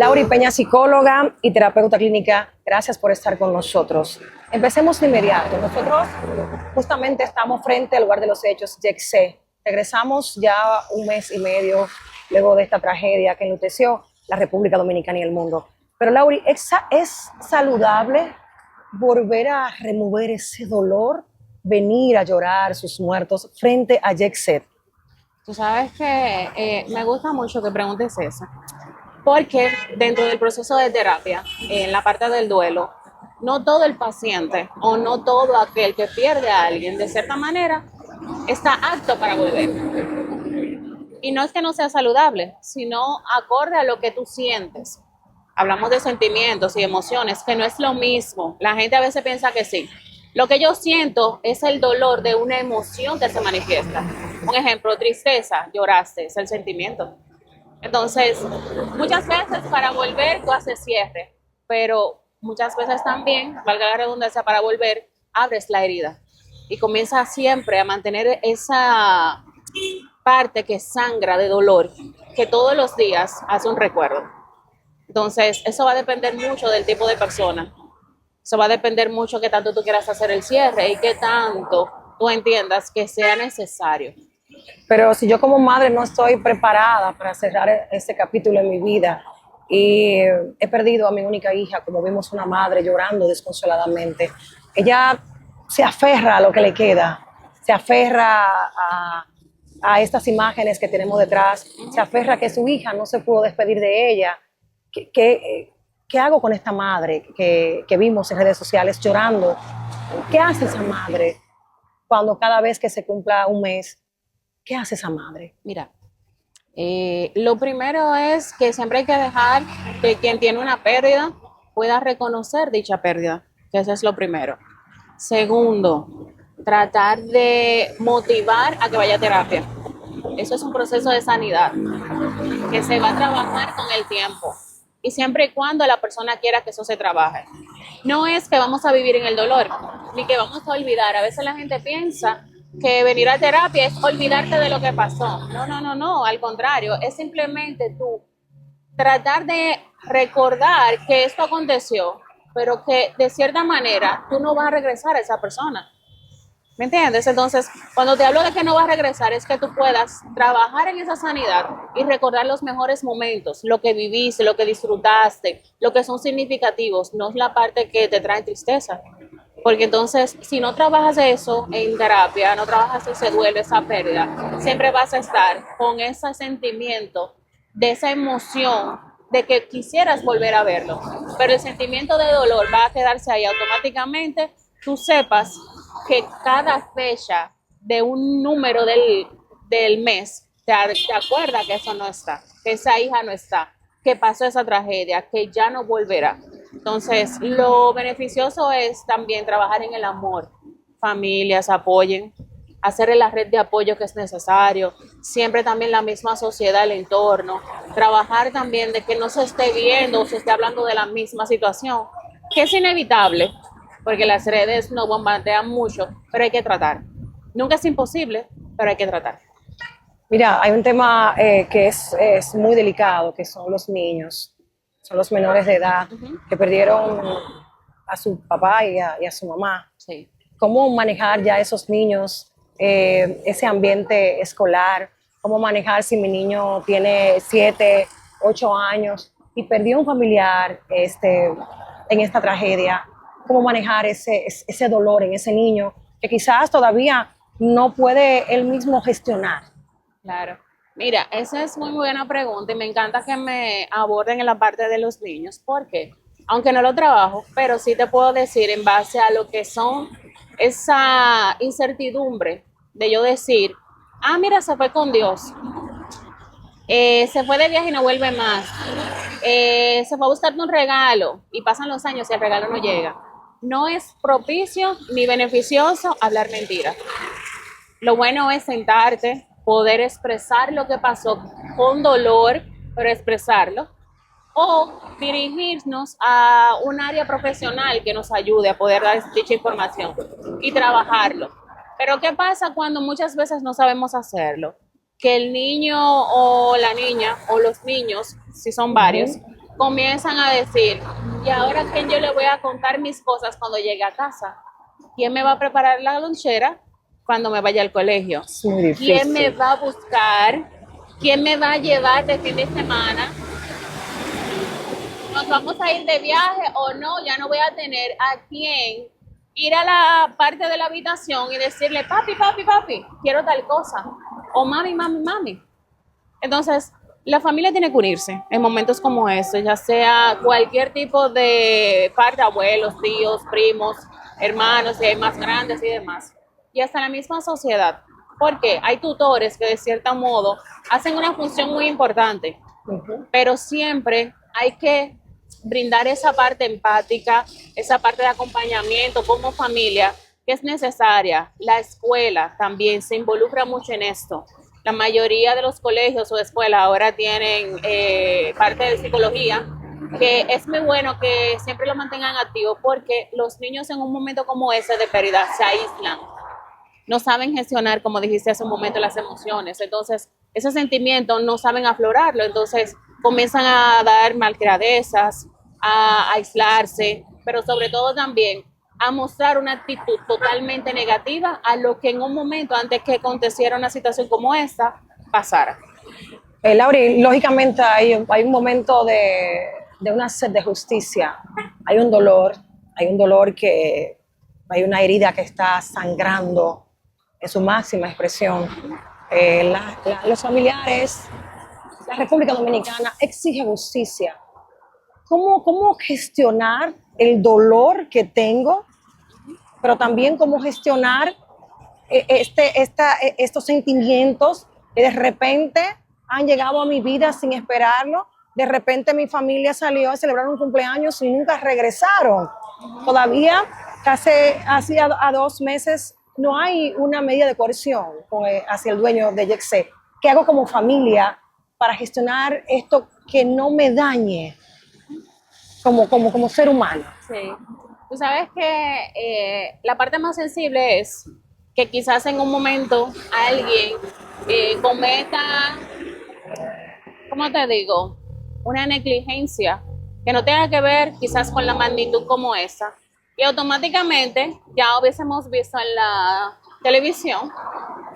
Lauri Peña, psicóloga y terapeuta clínica, gracias por estar con nosotros. Empecemos de inmediato. Nosotros justamente estamos frente al lugar de los hechos, YECSE. Regresamos ya un mes y medio luego de esta tragedia que enluteció la República Dominicana y el mundo. Pero Lauri, ¿es saludable volver a remover ese dolor, venir a llorar sus muertos frente a YECSE? Tú sabes que me gusta mucho que preguntes eso, porque dentro del proceso de terapia, en la parte del duelo, no todo el paciente o no todo aquel que pierde a alguien, de cierta manera, está apto para volver. Y no es que no sea saludable, sino acorde a lo que tú sientes. Hablamos de sentimientos y emociones, que no es lo mismo. La gente a veces piensa que sí. Lo que yo siento es el dolor de una emoción que se manifiesta. Un ejemplo, tristeza, lloraste, es el sentimiento. Entonces, muchas veces para volver tú haces cierre, pero muchas veces también, valga la redundancia, para volver abres la herida y comienzas siempre a mantener esa parte que sangra de dolor, que todos los días hace un recuerdo. Entonces, eso va a depender mucho del tipo de persona. Eso va a depender mucho qué tanto tú quieras hacer el cierre y qué tanto tú entiendas que sea necesario. Pero si yo como madre no estoy preparada para cerrar este capítulo en mi vida y he perdido a mi única hija, como vimos una madre llorando desconsoladamente, ella se aferra a lo que le queda, se aferra a estas imágenes que tenemos detrás, se aferra a que su hija no se pudo despedir de ella. ¿Qué hago con esta madre que vimos en redes sociales llorando? ¿Qué hace esa madre cuando cada vez que se cumpla un mes? ¿Qué hace esa madre? Mira, lo primero es que siempre hay que dejar que quien tiene una pérdida pueda reconocer dicha pérdida, que eso es lo primero. Segundo, tratar de motivar a que vaya a terapia. Eso es un proceso de sanidad que se va a trabajar con el tiempo y siempre y cuando la persona quiera que eso se trabaje. No es que vamos a vivir en el dolor, ni que vamos a olvidar. A veces la gente piensa que venir a terapia es olvidarte de lo que pasó. No, no, no, no, al contrario, es simplemente tú tratar de recordar que esto aconteció, pero que de cierta manera tú no vas a regresar a esa persona. ¿Me entiendes? Entonces, cuando te hablo de que no vas a regresar, es que tú puedas trabajar en esa sanidad y recordar los mejores momentos, lo que viviste, lo que disfrutaste, lo que son significativos, no es la parte que te trae tristeza. Porque entonces, si no trabajas eso en terapia, no trabajas ese duelo, esa pérdida, siempre vas a estar con ese sentimiento de esa emoción de que quisieras volver a verlo. Pero el sentimiento de dolor va a quedarse ahí automáticamente. Tú sepas que cada fecha de un número del mes te acuerda que eso no está, que esa hija no está, que pasó esa tragedia, que ya no volverá. Entonces, lo beneficioso es también trabajar en el amor. Familias apoyen, hacer la red de apoyo que es necesario, siempre también la misma sociedad, el entorno, trabajar también de que no se esté viendo o se esté hablando de la misma situación, que es inevitable, porque las redes nos bombardean mucho, pero hay que tratar. Nunca es imposible, pero hay que tratar. Mira, hay un tema que es muy delicado, que son los niños, son los menores de edad que perdieron a su papá y a su mamá. Sí. ¿Cómo manejar ya esos niños, ese ambiente escolar? ¿Cómo manejar si mi niño tiene 7, 8 años y perdió un familiar en esta tragedia? ¿Cómo manejar ese dolor en ese niño que quizás todavía no puede él mismo gestionar? Claro. Mira, esa es muy buena pregunta y me encanta que me aborden en la parte de los niños, porque aunque no lo trabajo, pero sí te puedo decir en base a lo que son esa incertidumbre de yo decir, ah, mira, se fue con Dios, se fue de viaje y no vuelve más, se fue a buscarte un regalo y pasan los años y el regalo no llega. No es propicio ni beneficioso hablar mentiras. Lo bueno es sentarte, poder expresar lo que pasó con dolor, pero expresarlo, o dirigirnos a un área profesional que nos ayude a poder dar dicha información y trabajarlo. Pero ¿qué pasa cuando muchas veces no sabemos hacerlo? Que el niño o la niña o los niños, si son varios, comienzan a decir, ¿y ahora a quién yo le voy a contar mis cosas cuando llegue a casa? ¿Quién me va a preparar la lonchera cuando me vaya al colegio? Es muy ¿Quién me difícil. va a buscar? ¿Quién me va a llevar de fin de semana? ¿Nos vamos a ir de viaje o no? Ya no voy a tener a quién ir a la parte de la habitación y decirle, papi, papi, papi, quiero tal cosa. O mami, mami, mami. Entonces, la familia tiene que unirse en momentos como estos, ya sea cualquier tipo de par de abuelos, tíos, primos, hermanos, si hay más grandes y demás. Y hasta la misma sociedad. Porque hay tutores que de cierto modo hacen una función muy importante, pero siempre hay que brindar esa parte empática, esa parte de acompañamiento como familia que es necesaria. La escuela también se involucra mucho en esto. La mayoría de los colegios o escuelas ahora tienen parte de psicología, que es muy bueno que siempre lo mantengan activo porque los niños en un momento como ese de pérdida se aíslan, no saben gestionar, como dijiste hace un momento, las emociones. Entonces, ese sentimiento no saben aflorarlo. Entonces, comienzan a dar malcriadezas, a aislarse, pero sobre todo también a mostrar una actitud totalmente negativa a lo que en un momento antes que aconteciera una situación como esta pasara. Lauri, lógicamente hay un momento de una sed de justicia, hay un dolor que hay una herida que está sangrando en su máxima expresión. Los familiares, la República Dominicana exige justicia. ¿Cómo gestionar el dolor que tengo, pero también cómo gestionar estos sentimientos que de repente han llegado a mi vida sin esperarlo? De repente mi familia salió a celebrar un cumpleaños y nunca regresaron. Todavía, casi a 2 meses, no hay una medida de coerción hacia el dueño de Yexé. ¿Qué hago como familia para gestionar esto que no me dañe como ser humano? Sí. Tú sabes que la parte más sensible es que quizás en un momento alguien cometa, ¿cómo te digo? Una negligencia que no tenga que ver quizás con la magnitud como esa. Y automáticamente ya hubiésemos visto en la televisión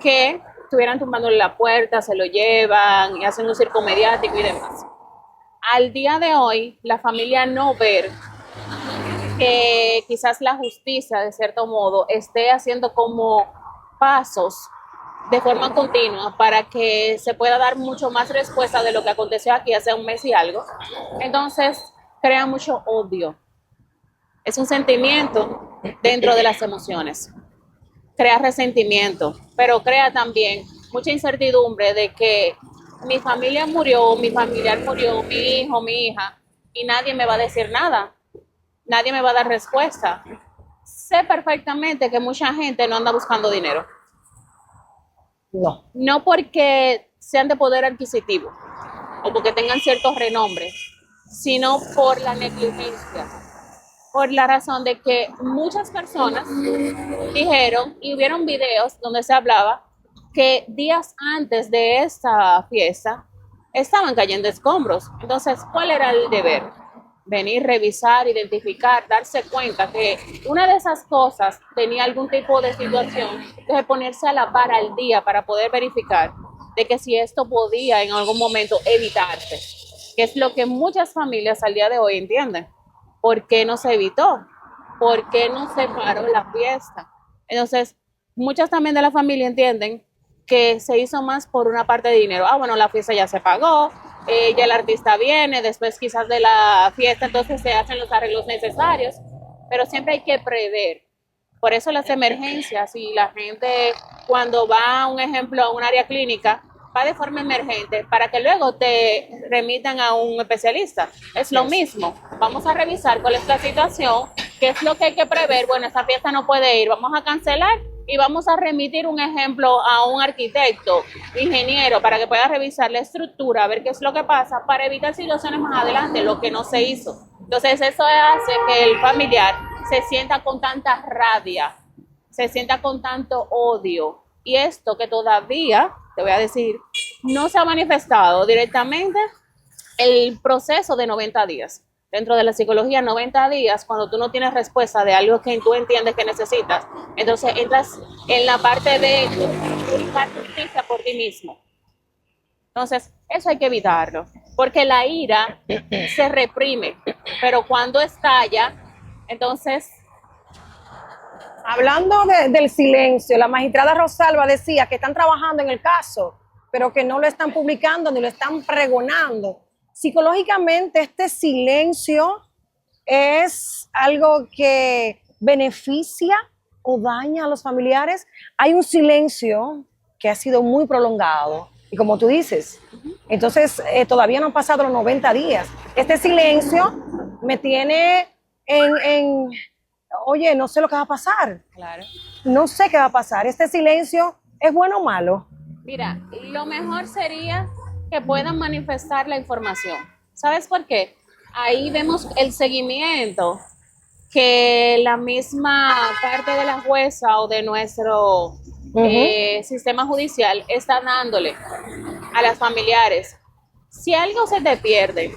que estuvieran tumbándole la puerta, se lo llevan y hacen un circo mediático y demás. Al día de hoy, la familia no ver que quizás la justicia, de cierto modo, esté haciendo como pasos de forma continua para que se pueda dar mucho más respuesta de lo que aconteció aquí hace un mes y algo. Entonces, crea mucho odio. Es un sentimiento dentro de las emociones. Crea resentimiento, pero crea también mucha incertidumbre de que mi familia murió, mi familiar murió, mi hijo, mi hija, y nadie me va a decir nada. Nadie me va a dar respuesta. Sé perfectamente que mucha gente no anda buscando dinero. No. No porque sean de poder adquisitivo o porque tengan cierto renombre, sino por la negligencia. Por la razón de que muchas personas dijeron y hubieron videos donde se hablaba que días antes de esta fiesta estaban cayendo escombros. Entonces, ¿cuál era el deber? Venir, revisar, identificar, darse cuenta que una de esas cosas tenía algún tipo de situación, entonces ponerse a la par al día para poder verificar de que si esto podía en algún momento evitarse, que es lo que muchas familias al día de hoy entienden. ¿Por qué no se evitó? ¿Por qué no se paró la fiesta? Entonces, muchas también de la familia entienden que se hizo más por una parte de dinero. Ah, bueno, la fiesta ya se pagó, ya el artista viene, después quizás de la fiesta, entonces se hacen los arreglos necesarios, pero siempre hay que prever. Por eso las emergencias y la gente cuando va, un ejemplo, a un área clínica, va de forma emergente para que luego te remitan a un especialista. Es lo mismo. Vamos a revisar cuál es la situación, qué es lo que hay que prever. Bueno, esta fiesta no puede ir, vamos a cancelar y vamos a remitir un ejemplo a un arquitecto, ingeniero, para que pueda revisar la estructura, a ver qué es lo que pasa, para evitar situaciones más adelante, lo que no se hizo. Entonces eso hace que el familiar se sienta con tanta rabia, se sienta con tanto odio. Y esto que todavía, te voy a decir, no se ha manifestado directamente el proceso de 90 días. Dentro de la psicología, 90 días, cuando tú no tienes respuesta de algo que tú entiendes que necesitas, entonces entras en la parte de buscar justicia por ti mismo. Entonces, eso hay que evitarlo, porque la ira se reprime, pero cuando estalla, entonces... Hablando del silencio, la magistrada Rosalba decía que están trabajando en el caso, pero que no lo están publicando ni lo están pregonando. Psicológicamente, este silencio es algo que beneficia o daña a los familiares. Hay un silencio que ha sido muy prolongado y como tú dices, entonces todavía no han pasado los 90 días. Este silencio me tiene oye, no sé lo que va a pasar. Claro. No sé qué va a pasar. ¿Este silencio es bueno o malo? Mira, lo mejor sería que puedan manifestar la información. ¿Sabes por qué? Ahí vemos el seguimiento que la misma parte de la jueza o de nuestro sistema judicial está dándole a las familiares. Si algo se te pierde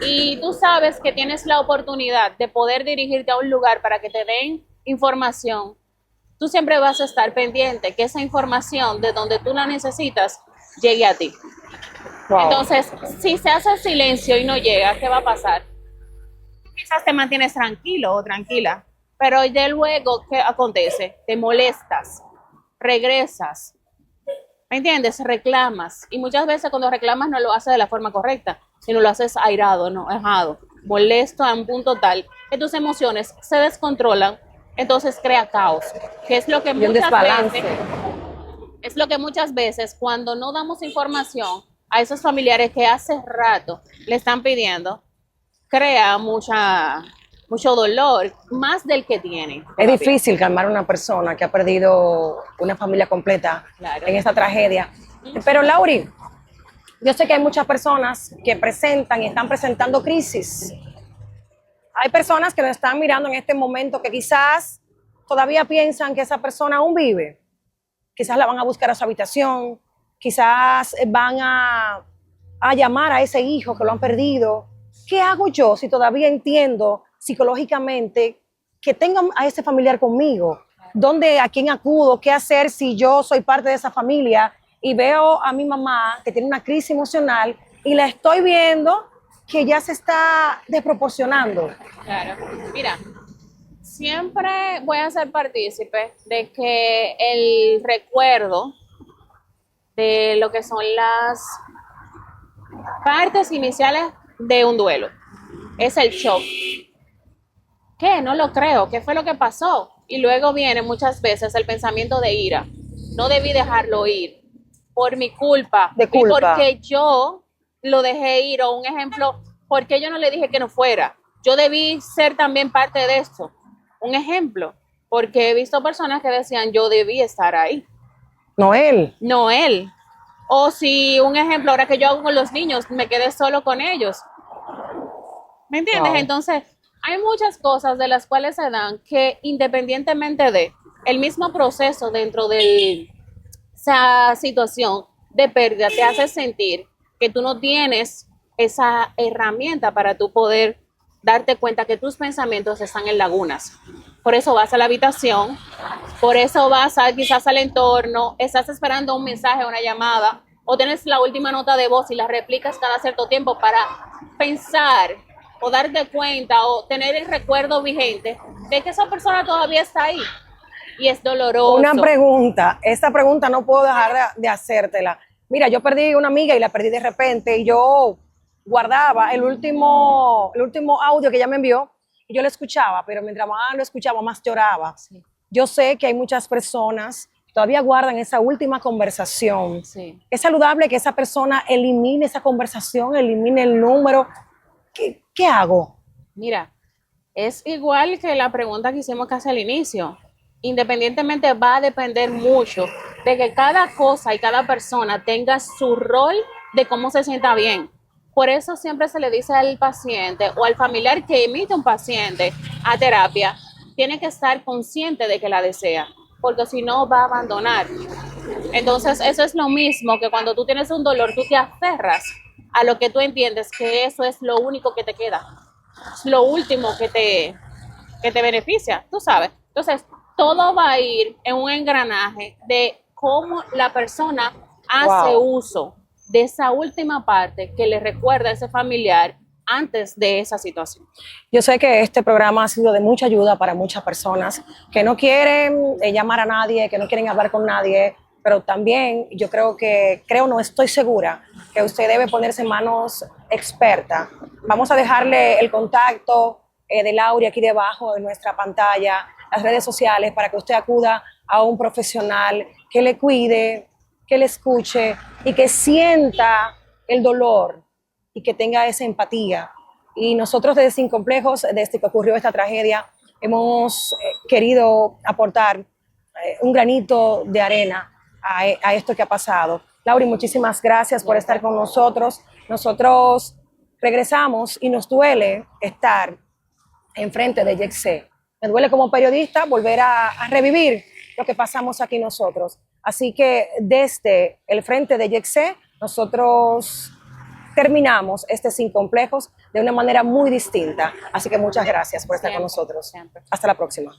y tú sabes que tienes la oportunidad de poder dirigirte a un lugar para que te den información, tú siempre vas a estar pendiente que esa información de donde tú la necesitas llegue a ti. Wow. Entonces, si se hace silencio y no llega, ¿qué va a pasar? Quizás te mantienes tranquilo o tranquila, pero de luego, ¿qué acontece? Te molestas, regresas, ¿me entiendes? Reclamas, y muchas veces cuando reclamas no lo haces de la forma correcta, sino lo haces airado, enojado, molesto a un punto tal que tus emociones se descontrolan, entonces crea caos, que es lo que muchas veces cuando no damos información a esos familiares que hace rato le están pidiendo, crea mucho dolor, más del que tiene. Es difícil calmar a una persona que ha perdido una familia completa en esta tragedia. Pero Lauri, yo sé que hay muchas personas que presentan y están presentando crisis. Hay personas que nos están mirando en este momento que quizás todavía piensan que esa persona aún vive. Quizás la van a buscar a su habitación, quizás van a llamar a ese hijo que lo han perdido. ¿Qué hago yo si todavía entiendo psicológicamente que tengo a ese familiar conmigo? ¿A quién acudo? ¿Qué hacer si yo soy parte de esa familia y veo a mi mamá que tiene una crisis emocional y la estoy viendo que ya se está desproporcionando? Claro, mira, siempre voy a ser partícipe de que el recuerdo de lo que son las partes iniciales de un duelo es el shock. ¿Qué? No lo creo. ¿Qué fue lo que pasó? Y luego viene muchas veces el pensamiento de ira. No debí dejarlo ir por mi culpa. De culpa. Y porque yo lo dejé ir. O un ejemplo, porque yo no le dije que no fuera. Yo debí ser también parte de esto. Un ejemplo, porque he visto personas que decían yo debí estar ahí. No él. No él. O si, un ejemplo, ahora que yo hago con los niños, me quedé solo con ellos. ¿Me entiendes? Wow. Entonces, hay muchas cosas de las cuales se dan que independientemente de el mismo proceso dentro de esa situación de pérdida, te hace sentir que tú no tienes esa herramienta para tú poder darte cuenta que tus pensamientos están en lagunas. Por eso vas a la habitación, por eso vas quizás al entorno, estás esperando un mensaje, una llamada, o tienes la última nota de voz y la replicas cada cierto tiempo para pensar o darte cuenta o tener el recuerdo vigente de que esa persona todavía está ahí. Y es doloroso. Una pregunta, esta pregunta no puedo dejar de hacértela. Mira, yo perdí una amiga y la perdí de repente y yo guardaba el último audio que ella me envió y yo lo escuchaba, pero mientras más lo escuchaba, más lloraba. Sí. Yo sé que hay muchas personas que todavía guardan esa última conversación. Sí. Es saludable que esa persona elimine esa conversación, elimine el número. ¿Qué hago? Mira, es igual que la pregunta que hicimos casi al inicio. Independientemente va a depender mucho de que cada cosa y cada persona tenga su rol de cómo se sienta bien. Por eso siempre se le dice al paciente o al familiar que emite un paciente a terapia, tiene que estar consciente de que la desea, porque si no va a abandonar. Entonces eso es lo mismo que cuando tú tienes un dolor, tú te aferras a lo que tú entiendes que eso es lo único que te queda, es lo último que te beneficia, tú sabes. Entonces, todo va a ir en un engranaje de cómo la persona hace Wow. uso de esa última parte que le recuerda a ese familiar antes de esa situación. Yo sé que este programa ha sido de mucha ayuda para muchas personas que no quieren llamar a nadie, que no quieren hablar con nadie, pero también yo no estoy segura que usted debe ponerse en manos expertas. Vamos a dejarle el contacto de Lauri aquí debajo de nuestra pantalla, las redes sociales, para que usted acuda a un profesional que le cuide, que le escuche y que sienta el dolor y que tenga esa empatía. Y nosotros desde Sin Complejos, desde que ocurrió esta tragedia, hemos querido aportar un granito de arena a esto que ha pasado. Lauri, muchísimas gracias por estar con nosotros. Nosotros regresamos y nos duele estar enfrente de Yexé. Me duele como periodista volver a revivir lo que pasamos aquí nosotros. Así que desde el frente de Yexé, nosotros terminamos este Sin Complejos de una manera muy distinta. Así que muchas gracias por estar con Siempre, nosotros. siempre. Hasta la próxima.